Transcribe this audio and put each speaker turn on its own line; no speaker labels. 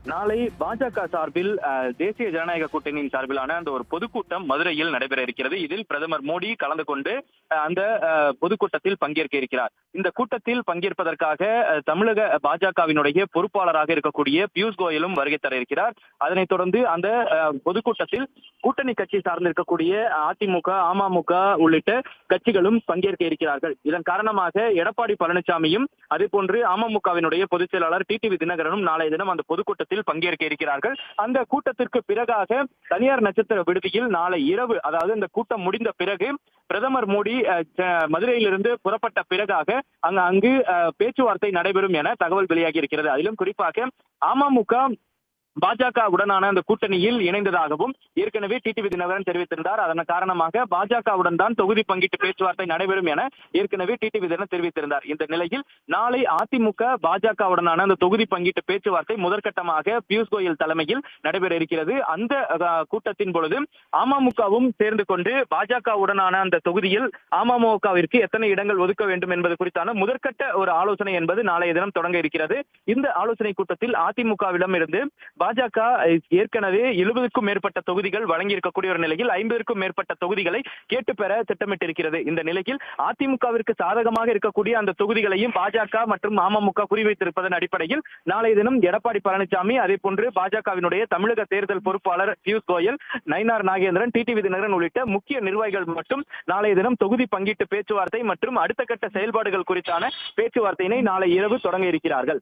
நாளை பாஜக சார்பில் தேசிய ஜனநாயக கூட்டணியின் சார்பிலான அந்த ஒரு பொதுக்கூட்டம் மதுரையில் நடைபெற இருக்கிறது. இதில் பிரதமர் மோடி கலந்து கொண்டு அந்த பொதுக்கூட்டத்தில் பங்கேற்க இருக்கிறார். இந்த கூட்டத்தில் பங்கேற்பதற்காக தமிழக பாஜகவினுடைய பொறுப்பாளராக இருக்கக்கூடிய பியூஷ் கோயலும் வருகை தர இருக்கிறார். அதனைத் தொடர்ந்து அந்த பொதுக்கூட்டத்தில் கூட்டணி கட்சி சார்ந்திருக்கக்கூடிய அதிமுக, அமமுக உள்ளிட்ட கட்சிகளும் பங்கேற்க இருக்கிறார்கள். இதன் காரணமாக எடப்பாடி பழனிசாமியும் அதே போன்று அமமுகவினுடைய பொதுச் செயலாளர் டிடிவி தினகரனும் நாளைய தினம் அந்த பொதுக்கூட்டத்தில் பங்கேற்க இருக்கிறார்கள். அந்த கூட்டத்திற்கு பிறகாக தனியார் நட்சத்திர விடுதியில் நாளை இரவு, அதாவது இந்த கூட்டம் முடிந்த பிறகு பிரதமர் மோடி மதுரையிலிருந்து புறப்பட்ட பிறகாக அங்கு பேச்சுவார்த்தை நடைபெறும் என தகவல் வெளியாகி இருக்கிறது. அதிலும் குறிப்பாக அமமுக பாஜக உடனான அந்த கூட்டணியில் இணைந்ததாகவும் ஏற்கனவே டிடிவி தினகரன் தெரிவித்திருந்தார். அதன் காரணமாக பாஜகவுடன் தான் தொகுதி பங்கீட்டு பேச்சுவார்த்தை நடைபெறும் என ஏற்கனவே டிடிவி தினகரன் தெரிவித்திருந்தார். இந்த நிலையில் நாளை அதிமுக பாஜகவுடனான அந்த தொகுதி பங்கீட்டு பேச்சுவார்த்தை முதற்கட்டமாக பியூஷ் கோயல் தலைமையில் நடைபெற இருக்கிறது. அந்த கூட்டத்தின் பொழுது அமமுகவும் சேர்ந்து கொண்டு பாஜகவுடனான அந்த தொகுதியில் அமமுகவிற்கு எத்தனை இடங்கள் ஒதுக்க வேண்டும் என்பது குறித்தான முதற்கட்ட ஒரு ஆலோசனை என்பது நாளைய தினம் தொடங்க இருக்கிறது. இந்த ஆலோசனை கூட்டத்தில் அதிமுகவிடம் இருந்து பாஜக ஏற்கனவே 70க்கும் மேற்பட்ட தொகுதிகள் வழங்கி இருக்கக்கூடிய ஒரு நிலையில் 50க்கும் மேற்பட்ட தொகுதிகளை கேட்டு பெற திட்டமிட்டிருக்கிறது. இந்த நிலையில் அதிமுகவிற்கு சாதகமாக இருக்கக்கூடிய அந்த தொகுதிகளையும் பாஜக மற்றும் அமமுக குறிவைத்திருப்பதன் அடிப்படையில் நாளைய தினம் எடப்பாடி பழனிசாமி, அதே போன்று பாஜகவினுடைய தமிழக தேர்தல் பொறுப்பாளர் பியூஷ் கோயல், நயினார் நாகேந்திரன், டிடிவி தினகரன் உள்ளிட்ட முக்கிய நிர்வாகிகள் மட்டும் நாளைய தினம் தொகுதி பங்கீட்டு பேச்சுவார்த்தை மற்றும் அடுத்த கட்ட செயல்பாடுகள் குறித்தான பேச்சுவார்த்தையினை நாளை இரவு தொடங்க இருக்கிறார்கள்.